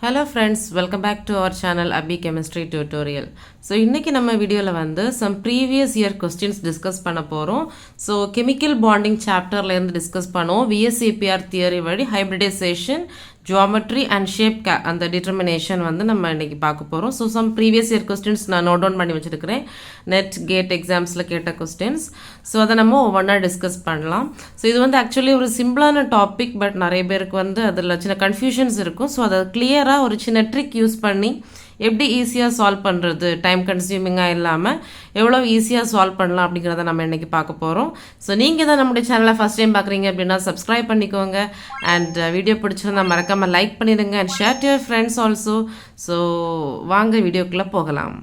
Hello friends, welcome back to our channel Abhi Chemistry Tutorial. So இன்னைக்கு நம்ம வீடியோல வந்து some previous year questions discuss பண்ண போறோம். So chemical bonding chapterல இருந்து discuss பண்ணுவோம். VSEPR theory வழி hybridization, geometry and shape அந்த determination வந்து நம்ம இன்னைக்கு பார்க்க போறோம். So some previous year questions நான் note down பண்ணி வச்சிருக்கிறேன். net gate examsல கேட்ட questions. So அத நம்ம ஒவ்வொண்ணா discuss பண்ணலாம். So இது வந்து actually ஒரு சிம்பிளான டாபிக், பட் நிறைய பேருக்கு வந்து அதுல சின்ன கன்ஃபியூஷன்ஸ் இருக்கும். ஸோ அதை கிளியரா ஒரு சின்ன ட்ரிக் யூஸ் பண்ணி எப்படி ஈஸியாக சால்வ் பண்ணுறது, டைம் கன்சியூமிங்காக இல்லாமல் எவ்வளோ ஈஸியாக சால்வ் பண்ணலாம் அப்படிங்கிறத நம்ம இன்றைக்கி பார்க்க போகிறோம். ஸோ நீங்கள் தான் நம்முடைய சேனலை ஃபஸ்ட் டைம் பார்க்குறீங்க அப்படின்னா சப்ஸ்கிரைப் பண்ணிக்கோங்க. அண்ட் வீடியோ பிடிச்சிருந்தா மறக்காமல் லைக் பண்ணிடுங்க and share to your friends also. So வாங்க வீடியோக்குள்ளே போகலாம்.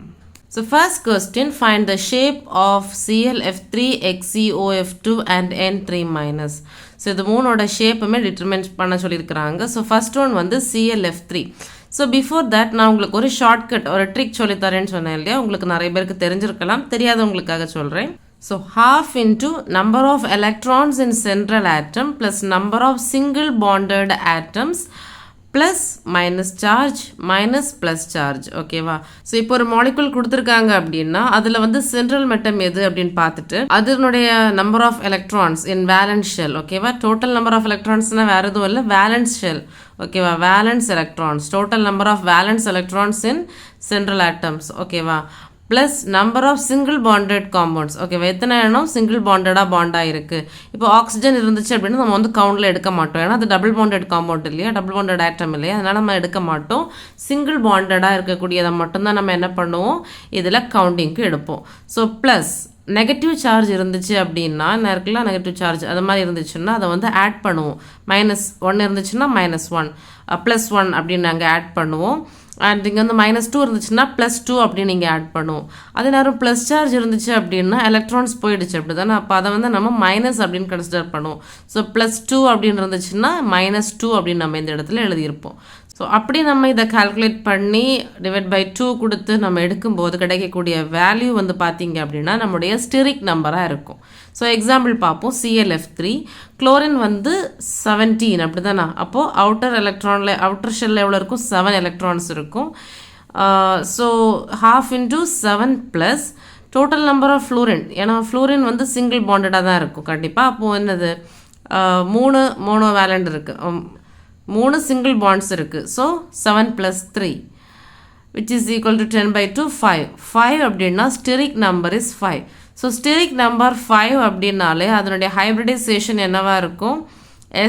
So first question, find the shape of ClF3, XeOF2 and N3-. So இது மூணோட ஷேப்புமே டிட்டர்மைன் பண்ண சொல்லியிருக்கிறாங்க. ஸோ ஃபர்ஸ்ட் ஒன் வந்து ClF3. ஸோ பிஃபோர் தட் நான் உங்களுக்கு ஒரு ஷார்ட்கட், ஒரு ட்ரிக் சொல்லித்தரேன்னு சொன்னேன் இல்லையா, உங்களுக்கு நிறைய பேருக்கு தெரிஞ்சிருக்கலாம், தெரியாதவங்களுக்காக சொல்கிறேன். So half into number of electrons in central atom plus number of single bonded atoms plus minus charge minus plus charge. ஓகேவா? ஸோ இப்போ ஒரு மாலிகுல் கொடுத்துருக்காங்க அப்படின்னா அதில் வந்து சென்ட்ரல் மெட்டம் எது அப்படின்னு பார்த்துட்டு அதனுடைய number of electrons in valence shell. ஓகேவா? டோட்டல் நம்பர் ஆஃப் எலக்ட்ரான்ஸ்னால் வேறு எதுவும் இல்லை, வேலன்ஸ் ஷெல். ஓகேவா? Valence electrons, total number of valence electrons in central atoms. ஓகேவா? Plus number of single bonded compounds. ஓகேவா? எத்தனை எண்ணம் சிங்கிள் பாண்டடாக பாண்டாக இருக்குது. இப்போ ஆக்சிஜன் இருந்துச்சு அப்படின்னா நம்ம வந்து கவுண்டில் எடுக்க மாட்டோம், ஏன்னா அது டபுள் பாண்டட் காம்பவுண்ட் இல்லையா, டபுள் பாண்டட் ஆட்டம் இல்லையா, அதனால் நம்ம எடுக்க மாட்டோம். சிங்கிள் பாண்டடாக இருக்கக்கூடியதை மட்டும்தான் நம்ம என்ன பண்ணுவோம், இதில் கவுண்டிங்க்கு எடுப்போம். ஸோ ப்ளஸ் நெகட்டிவ் சார்ஜ் இருந்துச்சு அப்படின்னா என்ன இருக்குல்ல, நெகட்டிவ் சார்ஜ் அது மாதிரி இருந்துச்சுன்னா அதை வந்து ஆட் பண்ணுவோம். -1 இருந்துச்சுன்னா -1, +1 அப்படின்னு நாங்கள் ஆட் பண்ணுவோம். அண்ட் இங்கே வந்து -2 இருந்துச்சுன்னா +2 அப்படின்னு நீங்கள் ஆட் பண்ணுவோம். அதே நேரம் ப்ளஸ் சார்ஜ் இருந்துச்சு அப்படின்னா எலக்ட்ரான்ஸ் போயிடுச்சு அப்படி தானே, அப்போ அதை வந்து நம்ம மைனஸ் அப்படின்னு கன்சிடர் பண்ணுவோம். ஸோ +2 அப்படின்னு இருந்துச்சுன்னா -2 அப்படின்னு நம்ம இந்த இடத்துல எழுதியிருப்போம். ஸோ அப்படி நம்ம இதை கால்குலேட் பண்ணி டிவைட் பை 2 கொடுத்து நம்ம எடுக்கும்போது கிடைக்கக்கூடிய வேல்யூ வந்து பார்த்தீங்க அப்படின்னா நம்முடைய ஸ்டெரிக் நம்பராக இருக்கும். ஸோ எக்ஸாம்பிள் பார்ப்போம். ClF3, குளோரின் வந்து 17 அப்படி தானே, அப்போது அவுட்டர் ஷெல்லில் எவ்வளோ இருக்கும், 7 எலக்ட்ரான்ஸ் இருக்கும். So half into 7 plus total number of fluorine, ஏன்னா ஃப்ளூரின் வந்து சிங்கிள் பாண்டடாக தான் இருக்கும் கண்டிப்பாக. அப்போது என்னது, 3 மோனோ வேலண்ட் இருக்குது, 3 சிங்கிள் பாண்ட்ஸ் இருக்குது. So 7 + 3 which is equal to 10/2, 5 அப்படின்னா steric number is 5. So steric number 5 அப்படின்னாலே அதனுடைய ஹைப்ரிடைசேஷன் என்னவா இருக்கும்,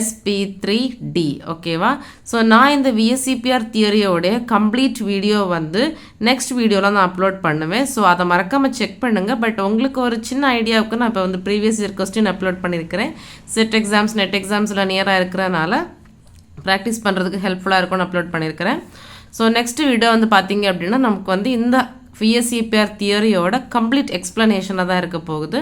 sp3d. ஓகேவா? ஸோ நான் இந்த VSEPR தியரியோடைய கம்ப்ளீட் வீடியோ வந்து நெக்ஸ்ட் வீடியோவில் நான் அப்லோட் பண்ணுவேன். ஸோ அதை மறக்காமல் செக் பண்ணுங்கள். பட் உங்களுக்கு ஒரு சின்ன ஐடியாவுக்கு நான் இப்போ வந்து ப்ரீவியஸ் இயர் கொஸ்டின் அப்லோட் பண்ணியிருக்கிறேன். செட் எக்ஸாம்ஸ், நெட் எக்ஸாம்ஸில் நியராக இருக்கிறனால ப்ராக்டிஸ் பண்ணுறதுக்கு ஹெல்ப்ஃபுல்லாக இருக்கும்னு அப்லோட் பண்ணியிருக்கிறேன். ஸோ நெக்ஸ்ட் வீடியோ வந்து பார்த்தீங்க அப்படின்னா நமக்கு வந்து இந்த VSEPR தியரியோட கம்ப்ளீட் எக்ஸ்ப்ளனேஷனாக தான் இருக்க போகுது.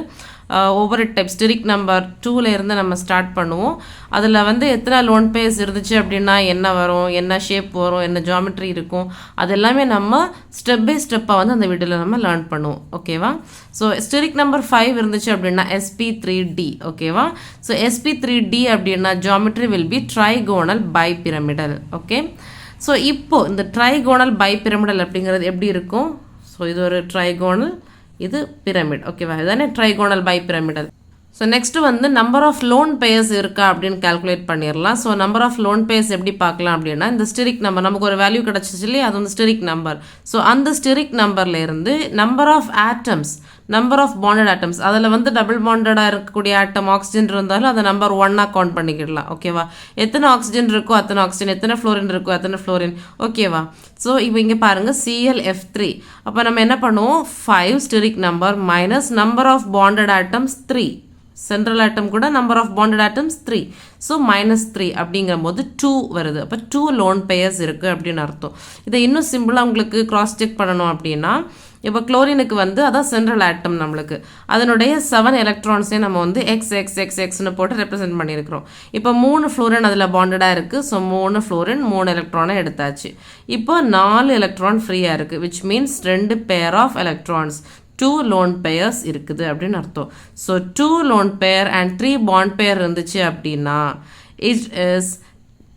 ஒவ்வொரு டைப் ஸ்டெரிக் நம்பர் 2ல இருந்து நம்ம ஸ்டார்ட் பண்ணுவோம். அதில் வந்து எத்தனை லோன் பேஸ் இருந்துச்சு அப்படின்னா என்ன வரும், என்ன ஷேப் வரும், என்ன ஜியாமெட்ரி இருக்கும், அது எல்லாமே நம்ம ஸ்டெப் பை ஸ்டெப்பாக வந்து அந்த வீடியோவில் நம்ம லேர்ன் பண்ணுவோம். ஓகேவா? ஸோ ஸ்டெரிக் நம்பர் 5 இருந்துச்சு அப்படின்னா sp3d. ஓகேவா? ஸோ sp3d அப்படின்னா geometry will be trigonal bipyramidal. Okay? So இப்போது இந்த ட்ரைகோனல் பைபிரமிடல் அப்படிங்கிறது எப்படி இருக்கும், ஸோ இது ஒரு ட்ரைகோனல், இது பிரமிட். ஓகேவா? இதுதானே ட்ரைகோனல் பைபிரமிடல். ஸோ நெக்ஸ்ட்டு வந்து நம்பர் ஆஃப் லோன் பேயர்ஸ் இருக்கா அப்படின்னு கால்குலேட் பண்ணிடலாம். So number of lone pairs எப்படி பார்க்கலாம் அப்படின்னா, இந்த ஸ்டெரிக் நம்பர் நமக்கு ஒரு வேல்யூ கிடச்சிச்சு இல்லையா, அது வந்து ஸ்டெரிக் நம்பர். ஸோ அந்த ஸ்டெரிக் நம்பர்லேருந்து number of atoms, number of bonded atoms, அதில் வந்து டபுள் பாண்டடாக இருக்கக்கூடிய ஆட்டம் ஆக்சிஜன் இருந்தாலும் அதை நம்பர் 1ஆக கவுண்ட் பண்ணிக்கிடலாம். ஓகேவா? எத்தனை ஆக்சிஜன் இருக்கோ அத்தனை ஆக்சிஜன், எத்தனை ஃப்ளோரின் இருக்கோ அத்தனை ஃப்ளோரின். ஓகேவா? ஸோ இப்போ இங்கே பாருங்கள் ClF3. அப்போ நம்ம என்ன பண்ணுவோம், 5 steric number minus number of bonded atoms 3, central atom கூட number of bonded atoms 3. So -3 அப்படிங்கிற போது 2 வருது. அப்போ 2 லோன் பேயர்ஸ் இருக்குது அப்படின்னு அர்த்தம். இதை இன்னும் சிம்பிளாக உங்களுக்கு கிராஸ் செக் பண்ணணும் அப்படின்னா, இப்போ குளோரினுக்கு வந்து அதான் சென்ட்ரல் ஆட்டம், நம்மளுக்கு அதனுடைய 7 எலக்ட்ரான்ஸே நம்ம வந்து XXXXன்னு போட்டு ரெப்ரசென்ட் பண்ணியிருக்கிறோம். இப்போ 3 ஃப்ளோரின் அதில் பாண்டடாக இருக்குது. ஸோ 3 ஃப்ளோரின் 3 எலக்ட்ரானை எடுத்தாச்சு. இப்போ 4 எலக்ட்ரான் ஃப்ரீயாக இருக்குது, which means 2 pair of electrons, 2 lone pairs இருக்குது அப்படின்னு அர்த்தம். So 2 lone pair and 3 bond pair இருந்துச்சு அப்படின்னா it is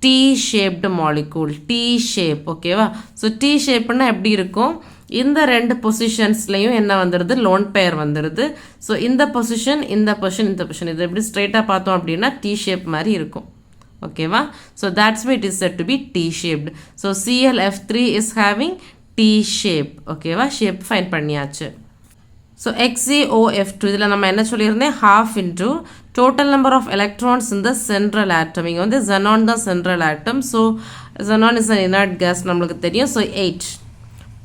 T-shaped molecule. T-shape, ஓகேவா? ஸோ T-shapeனா எப்படி இருக்கும்? இந்த ரெண்டு பொசிஷன்ஸ்லையும் என்ன வந்துடுது? லோன் பேர் வந்துடுது. ஸோ இந்த பொசிஷன் இந்த பொசிஷன் இந்த பொசிஷன் இது எப்படி ஸ்ட்ரைட்டாக பார்த்தோம் அப்படின்னா T-shape மாதிரி இருக்கும். ஓகேவா? So that's why it is said to be T-shaped. So ClF3 is having T-shape. ஓகேவா? ஷேப் ஃபைன் பண்ணியாச்சு. ஸோ XeOF2 இதில் நம்ம என்ன சொல்லியிருந்தேன்? half into total number of electrons in the central atom. இங்கே வந்து xenon தான் central atom. So xenon is an inert gas நம்மளுக்கு தெரியும். ஸோ 8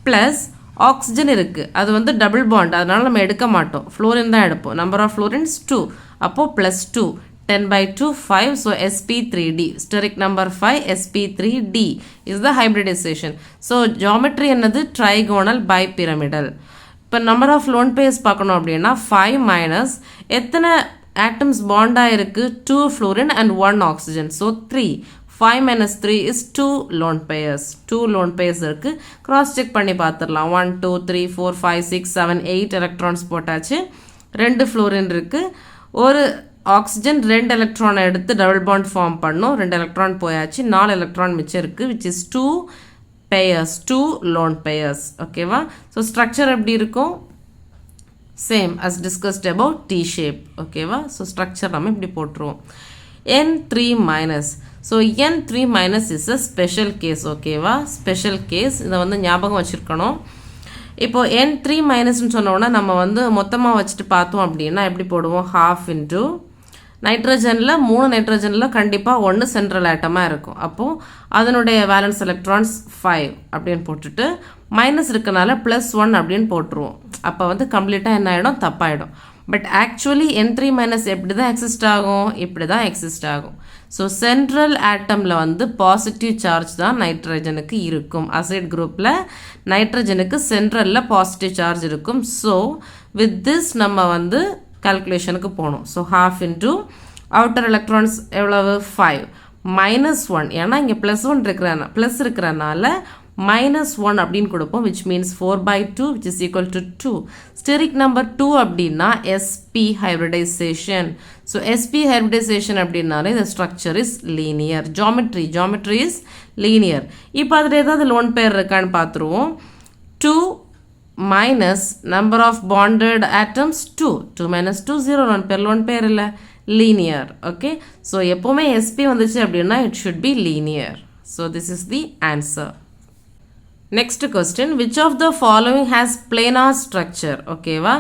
ப்ளஸ் ஆக்சிஜன் இருக்குது, அது வந்து டபுள் பாண்ட், அதனால் நம்ம எடுக்க மாட்டோம், ஃப்ளோரின் தான் எடுப்போம். நம்பர் ஆஃப் ஃப்ளோரின்ஸ் 2, அப்போது plus 2 10/2 5. So sp3d steric number 5 sp3d is the hybridization. So geometry என்னது? Trigonal bipyramidal. இப்போ நம்பர் ஆஃப் லோன் பேர்ஸ் பார்க்கணும் அப்படின்னா 5 மைனஸ் எத்தனை ஆட்டம்ஸ் பாண்டாக இருக்குது? 2 fluorine and 1 oxygen. So 3. 5 minus 3 is 2 lone pairs. 2 lone pairs இருக்குது. cross check பண்ணி பார்த்துடலாம். 1 2 3 4 5 6 7 8 electrons போட்டாச்சு. 2 fluorine இருக்குது, ஒரு ஆக்சிஜன் 2 எலக்ட்ரானை எடுத்து டபுள் பாண்ட் ஃபார்ம் பண்ணோம், 2 எலக்ட்ரான் போயாச்சு, 4 எலக்ட்ரான் மிச்சம் இருக்குது, which is 2 pairs, 2 lone pairs. ஓகேவா? ஸோ ஸ்ட்ரக்சர் எப்படி இருக்கும்? Same as discussed about T shape. ஓகேவா? ஸோ ஸ்ட்ரக்சர் நம்ம இப்படி போட்டுருவோம். N3 minus. So N3 minus is a special case. ஓகேவா? ஸ்பெஷல் கேஸ், இதை வந்து ஞாபகம் வச்சுருக்கணும். இப்போது N3 மைனஸ்ன்னு சொன்னோன்னா நம்ம வந்து மொத்தமாக வச்சுட்டு பார்த்தோம் அப்படின்னா எப்படி போடுவோம்? half into நைட்ரஜனில் 3 நைட்ரஜனில் கண்டிப்பாக 1 சென்ட்ரல் ஆட்டமாக இருக்கும். அப்போது அதனுடைய வேலன்ஸ் எலக்ட்ரான்ஸ் 5 அப்படின்னு போட்டுட்டு மைனஸ் இருக்கனால +1 அப்படின்னு போட்டுருவோம். அப்போ வந்து கம்ப்ளீட்டாக என்ன ஆகிடும்? தப்பாயிடும். பட் ஆக்சுவலி N3 மைனஸ் எப்படி தான் எக்ஸிஸ்ட் ஆகும்? இப்படி தான் எக்ஸிஸ்ட் ஆகும். ஸோ சென்ட்ரல் ஆட்டமில் வந்து பாசிட்டிவ் சார்ஜ் தான் நைட்ரஜனுக்கு இருக்கும். அசைட் குரூப்பில் நைட்ரஜனுக்கு சென்ட்ரலில் பாசிட்டிவ் சார்ஜ் இருக்கும். ஸோ வித் திஸ் நம்ம வந்து கால்குலேஷனுக்கு போகணும். So half into outer electrons எவ்வளவு? 5 -1, ஏன்னா இங்கே +1 இருக்கிறனால -1 அப்படின்னு கொடுப்போம், which means 4/2 which is equal to 2. Steric number 2 அப்படின்னா sp hybridization. So sp hybridization அப்படின்னாலே the structure is linear. geometry is linear. இப்போ அதில் ஏதாவது லோன் பேர் இருக்கான்னு பார்த்துருவோம். 2 minus number of bonded atoms 2. 2 minus 2 0. Lone pair இல்லை, linear. okay, so எப்போவுமே sp வந்துச்சு அப்படின்னா it should be linear. so this is the answer. next question, which of the following has planar structure? ஓகேவா?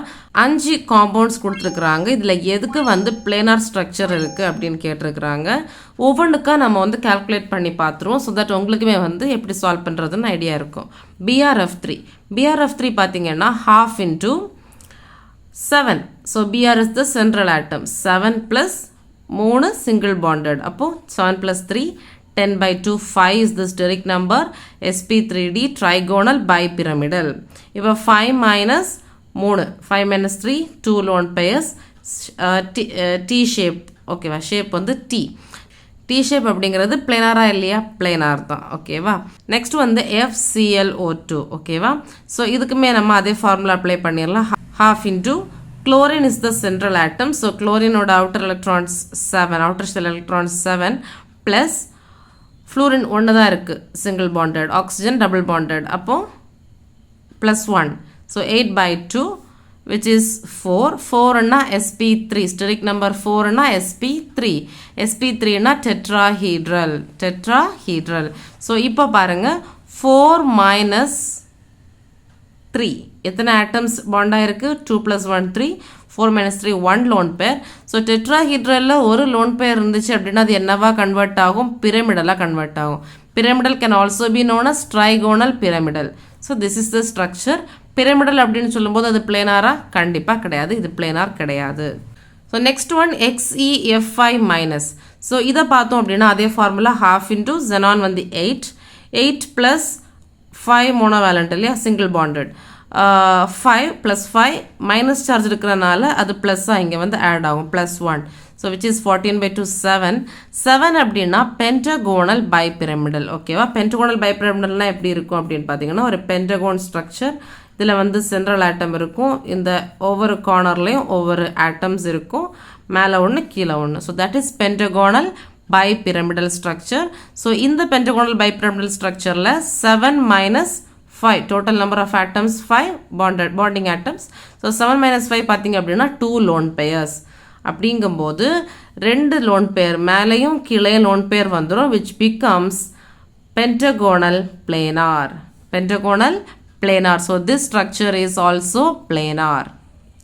5 compounds கொடுத்துருக்குறாங்க, இதில் எதுக்கு வந்து planar structure இருக்குது அப்படின்னு கேட்டிருக்கிறாங்க. ஒவ்வொன்றுக்கா நம்ம வந்து கால்குலேட் பண்ணி பார்த்துருவோம், ஸோ தட் உங்களுக்குமே வந்து எப்படி சால்வ் பண்ணுறதுன்னு ஐடியா இருக்கும். BRF3 பார்த்தீங்கன்னா half into 7. So BR is the central atom. 7 plus 3 single bonded. அப்போது 7 plus 3 10/2 5 is the steric number. sp3d trigonal bipyramidal. இப்போ 5 minus 3, 5 minus 3 2 lone pairs. T shape. ஓகேவா? ஷேப் வந்து T shape அப்படிங்கிறது பிளேனாரா இல்லையா? Planar தான். ஓகேவா? நெக்ஸ்ட் வந்து FClO2. ஓகேவா? ஸோ இதுக்குமே நம்ம அதே ஃபார்முலா அப்ளை பண்ணிடலாம். half into chlorine is the central atom. So chlorineோட outer electrons 7, outer shell electrons 7 plus fluorine ஒன்று தான் இருக்குது, single bonded, oxygen double bonded, அப்போது +1. So 8/2 which is 4ன்னா sp3, steric number 4ன்னா sp3ன்னா tetrahedral. So இப்போ பாருங்கள் 4 minus 3 எத்தனை atoms பாண்டாக இருக்குது? 2 + 1 3. 4 minus 3 1 lone pair. ஸோ டெட்ராஹீட்ரலில் ஒரு லோன் பேர் இருந்துச்சு அப்படின்னா அது என்னவா கன்வெர்ட் ஆகும்? பிரமிடலாக கன்வெர்ட் ஆகும். Pyramidal can also be known as trigonal pyramidal. So this is the structure. Pyramidal அப்படின்னு சொல்லும்போது அது பிளேனாரா? கண்டிப்பாக கிடையாது, இது பிளேனார் கிடையாது. So next one XeF5 minus. So இதை பார்த்தோம் அப்படின்னா அதே ஃபார்முலா half into xenon வந்து 8 plus 5 monovalent இல்லையா? Single bonded. 5 plus 5 minus charge இருக்கிறனால அது ப்ளஸ்ஸாக இங்கே வந்து ஆட் ஆகும், +1. ஸோ விச் இஸ் 14/2 7 அப்படின்னா பென்டகோனல் பைபிரமிடல். ஓகேவா? பென்டகோனல் பைபிரமிடல்னால் எப்படி இருக்கும் அப்படின்னு பார்த்தீங்கன்னா ஒரு பென்டகோன் ஸ்ட்ரக்சர், இதில் வந்து சென்ட்ரல் ஆட்டம் இருக்கும், இந்த ஒவ்வொரு கார்னர்லேயும் ஒவ்வொரு ஆட்டம்ஸ் இருக்கும், மேலே ஒன்று கீழே ஒன்று. So that is pentagonal bipyramidal structure. So இந்த pentagonal bipyramidal structureல 7 minus 5 total number of atoms 5 bonding atoms. So 7 minus 5 பார்த்தீங்க அப்படின்னா 2 lone pairs. அப்படிங்கும்போது 2 lone pair மேலையும் கீழே lone pair வந்துரும், which becomes pentagonal planar. Pentagonal planar. So this structure is also planar.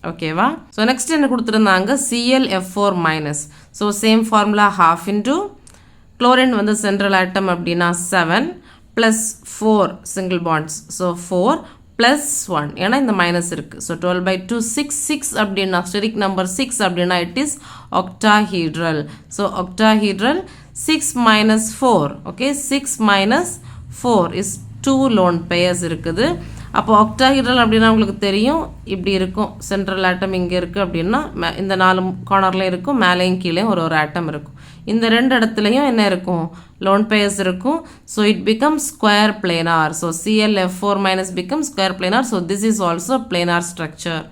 ஓகேவா? So next என்ன கொடுத்துருந்தாங்க, ClF4 minus. So same formula half into chlorine வந்து சென்ட்ரல் ஆட்டம் அப்படின்னா 7 plus 4 single bonds. So 4 plus 1 ஏன்னா இந்த minus இருக்குது. So 12/2 6 அப்படின்னா steric number 6 அப்படின்னா it is octahedral. So octahedral 6 minus 4. Okay, 6 minus 4 is 2 lone pairs இருக்குது. அப்போ octahedral அப்படின்னா உங்களுக்கு தெரியும், இப்படி இருக்கும், சென்ட்ரல் ஆட்டம் இங்கே இருக்குது அப்படின்னா இந்த 4 கார்னர்லையும் இருக்கும், மேலேயும் கீழே ஒரு ஆட்டம் இருக்கும். இந்த 2 இடத்துலையும் என்ன இருக்கும், lone pairs இருக்கும். So it becomes square planar. So ClF4 minus becomes square planar. So this is also planar structure.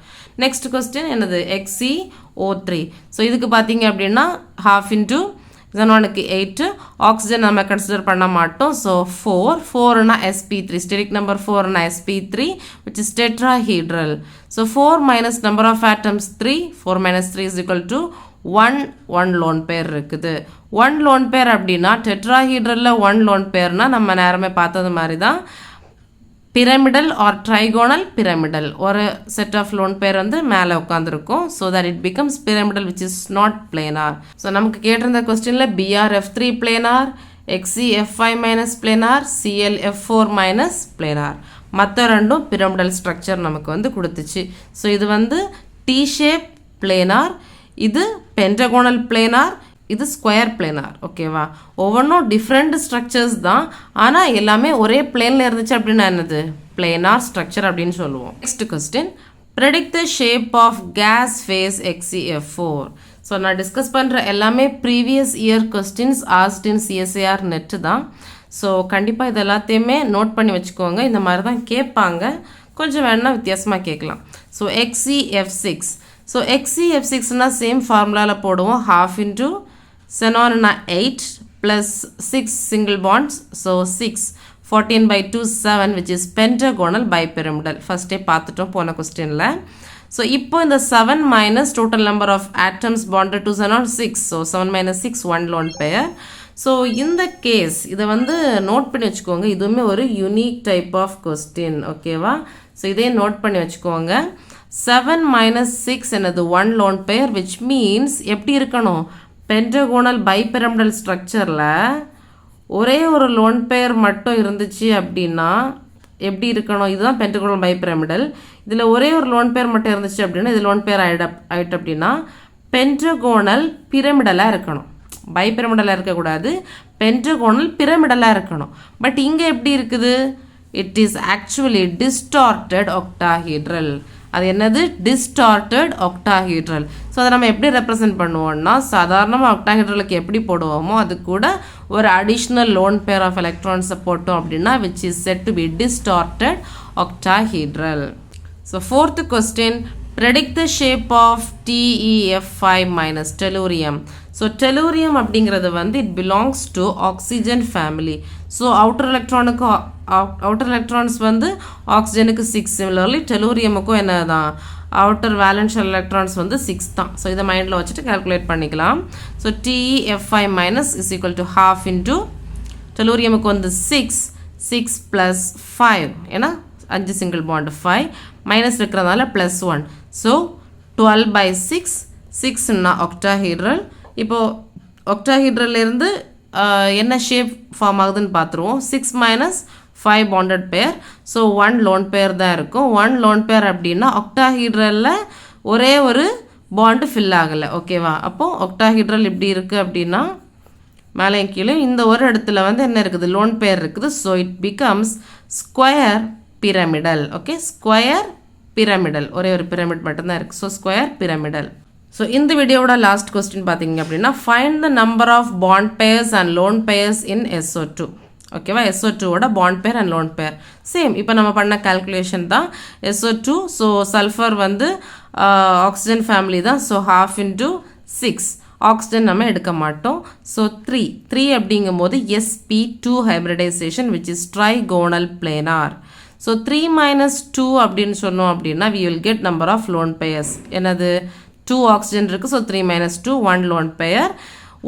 Next question என்னது, XeO3. ஸோ இதுக்கு பார்த்தீங்க அப்படின்னா half into xenonக்கு 8, ஆக்சிஜன் நம்ம கன்சிடர் பண்ண மாட்டோம். ஸோ 4னா sp3, ஸ்டெரிக் நம்பர் 4னா sp3 which is tetrahedral. So 4 minus number of atoms 3, 4 minus 3 is equal to 1 lone pair இருக்குது. 1 lone pair அப்படின்னா டெட்ராஹீட்ரலில் 1 lone pairனா நம்ம நேரமே பார்த்தது மாதிரி தான் pyramidal or trigonal pyramidal. ஒரு set of lone pair வந்து மேலே உட்காந்துருக்கும். So that it becomes pyramidal which is not planar. So நமக்கு கேட்டிருந்த கொஸ்டினில் BRF3 planar, XeF5 minus planar, ClF4 minus planar. மற்ற ரெண்டும் pyramidal structure நமக்கு வந்து கொடுத்துச்சு. ஸோ இது வந்து T-shape planar, இது pentagonal planar, இது ஸ்கொயர் பிளேனார். ஓகேவா? ஒவ்வொன்றும் டிஃப்ரெண்ட் ஸ்ட்ரக்சர்ஸ் தான், ஆனால் எல்லாமே ஒரே பிளேனில் இருந்துச்சு அப்படின்னா என்னது, பிளேனார் ஸ்ட்ரக்சர் அப்படின்னு சொல்லுவோம். Next question, predict the shape of gas phase XeF4. So நான் டிஸ்கஸ் பண்ணுற எல்லாமே previous year questions asked in CSIR NET தான். ஸோ கண்டிப்பாக இது எல்லாத்தையுமே நோட் பண்ணி வச்சுக்கோங்க. இந்த மாதிரி தான் கேட்பாங்க, கொஞ்சம் வேணால் வித்தியாசமாக கேட்கலாம். So XeF6. ஸோ XeF6னா சேம் ஃபார்முலாவில் போடுவோம், half into xenon 8 plus 6 single bonds. So 6, 14/2 7 which is pentagonal bipyramidal. ஃபர்ஸ்டே பார்த்துட்டோம் போன கொஸ்டினில். ஸோ இப்போ இந்த 7 minus total number of atoms bonded to xenon 6. So 7 minus 6 1 lone pair. So இந்த கேஸ் இதை வந்து நோட் பண்ணி வச்சுக்கோங்க, இதுவுமே ஒரு யூனிக் டைப் ஆஃப் கொஸ்டின். ஓகேவா? ஸோ இதே நோட் பண்ணி வச்சுக்கோங்க. 7 minus 6 என்னது 1 lone pair which means எப்படி இருக்கணும், பென்டகோனல் பைபிரமிடல் ஸ்ட்ரக்சரில் ஒரே ஒரு லோன் பேர் மட்டும் இருந்துச்சு அப்படின்னா எப்படி இருக்கணும், இதுதான் பென்டகோனல் பைபிரமிடல். இதில் ஒரே ஒரு லோன் பேர் மட்டும் இருந்துச்சு அப்படின்னா இது லோன் பேர் ஆகிட்டு அப்படின்னா பென்டகோனல் பிரமிடலாக இருக்கணும், பைபிரமிடலாக இருக்கக்கூடாது, பென்டகோனல் பிரமிடலாக இருக்கணும். பட் இங்கே எப்படி இருக்குது, இட் இஸ் ஆக்சுவலி டிஸ்டார்டட் ஒக்டாஹீட்ரல். அது என்னது, டிஸ்டார்டட் ஒக்டாஹீட்ரல். ஸோ அதை நம்ம எப்படி ரெப்ரசென்ட் பண்ணுவோம்னா, சாதாரணமாக ஒக்டாஹீட்ரலுக்கு எப்படி போடுவோமோ அது கூட ஒரு அடிஷ்னல் லோன் பேர் ஆஃப் எலக்ட்ரான்ஸை போட்டோம் அப்படின்னா which is said to be distorted octahedral. So fourth question, predict the shape of TeF5 minus tellurium. So tellurium அப்படிங்கிறது வந்து it belongs to oxygen family. So outer electrons வந்து ஆக்சிஜனுக்கு 6, similarly டெலூரியமுக்கும் என்ன தான் outer வேலன்ஷியல் electrons வந்து 6 தான். ஸோ இதை மைண்டில் வச்சுட்டு கால்குலேட் பண்ணிக்கலாம். So TeF5 minus is equal to half into டெலூரியமுக்கு வந்து 6 plus 5 ஏன்னா 5 சிங்கிள் பாண்ட் 5 மைனஸ் இருக்கிறதுனால +1. ஸோ 12/6, 6ன்னா ஒக்டாஹீட்ரல். இப்போது ஒக்டாஹீட்ரல்லேருந்து என்ன ஷேப் ஃபார்ம் ஆகுதுன்னு பார்த்துருவோம். 6 minus 5 பாண்டட் பேர். ஸோ 1 லோன் பேர் தான் இருக்கும். 1 லோன் பேர் அப்படின்னா ஒக்டாஹீட்ரலில் ஒரே ஒரு பாண்டு ஃபில் ஆகலை. ஓகேவா? அப்போது ஒக்டாஹீட்ரல் இப்படி இருக்குது அப்படின்னா மேலே கீழே இந்த ஒரு இடத்துல வந்து என்ன இருக்குது, லோன் பேர் இருக்குது. So it becomes square pyramidal. Okay, square pyramidal, ஒரே ஒரு பிரமிட் மட்டும்தான் இருக்குது. So square pyramidal. ஸோ இந்த வீடியோவோட லாஸ்ட் கொஸ்டின் பார்த்தீங்க அப்படின்னா, find the number of bond pairs and lone pairs in SO2. Okay SO2ஓட bond pair and lone pair same இப்போ நம்ம பண்ண கால்குலேஷன் தான் SO2 ஸோ சல்ஃபர் வந்து ஆக்சிஜன் ஃபேமிலி தான் ஸோ 1/2 into 6 ஆக்சிஜன் நம்ம எடுக்க மாட்டோம் ஸோ 3 அப்படிங்கும் போது sp2 hybridization which is trigonal planar so 3 minus 2 அப்படின்னு சொன்னோம் அப்படின்னா we will get number of lone pairs என்னது 2 ஆக்சிஜன் இருக்குது so 3 minus 2 1 lone pair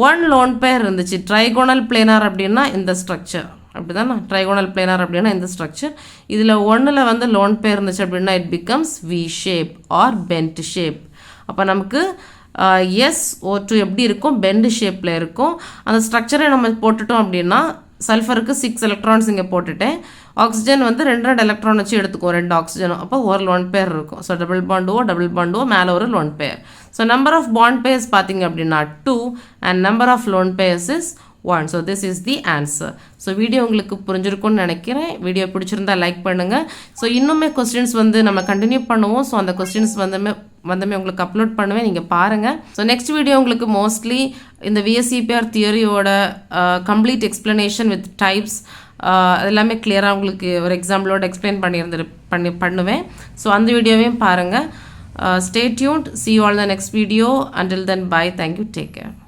1 lone pair இருந்துச்சு ட்ரைகோனல் பிளேனார் அப்படின்னா இந்த ஸ்ட்ரக்சர் அப்படி தானே ட்ரைகோனல் பிளேனார் அப்படின்னா இந்த ஸ்ட்ரக்சர் இதில் ஒன்றில் வந்து லோன் பேர் இருந்துச்சு அப்படின்னா it becomes V shape or bent shape அப்போ நமக்கு SO2 எப்படி இருக்கும் பெண்ட் ஷேப்பில் இருக்கும் அந்த ஸ்ட்ரக்சரை நம்ம போட்டுட்டோம் அப்படின்னா சல்ஃபருக்கு 6 எலக்ட்ரான்ஸ் இங்கே போட்டுட்டேன் ஆக்சிஜன் வந்து 2 எலக்ட்ரான் வச்சு எடுத்துக்கும் 2 ஆக்சிஜனும் அப்போ ஒரு லோன் பேர் இருக்கும் ஸோ டபுள் பாண்டுவோ மேலே ஒரு lone pair so number of bond pairs பார்த்தீங்க அப்படின்னா 2 and number of lone pairs is 1 so this is the answer so video உங்களுக்கு புரிஞ்சிருக்கும்னு நினைக்கிறேன் வீடியோ பிடிச்சிருந்தா லைக் பண்ணுங்கள் ஸோ இன்னுமே கொஸ்டின்ஸ் வந்து நம்ம கண்டினியூ பண்ணுவோம் ஸோ அந்த கொஸ்டின்ஸ் வந்துமே உங்களுக்கு அப்லோட் பண்ணுவேன் நீங்கள் பாருங்கள் ஸோ நெக்ஸ்ட் வீடியோ உங்களுக்கு மோஸ்ட்லி இந்த VSEPR தியரியோட கம்ப்ளீட் எக்ஸ்ப்ளனேஷன் வித் டைப்ஸ் எல்லாமே கிளியராக உங்களுக்கு ஒரு எக்ஸாம்பிளோட எக்ஸ்பிளைன் பண்ணுவேன் ஸோ அந்த வீடியோவையும் பாருங்கள் stay tuned see you all in the next video until then bye thank you take care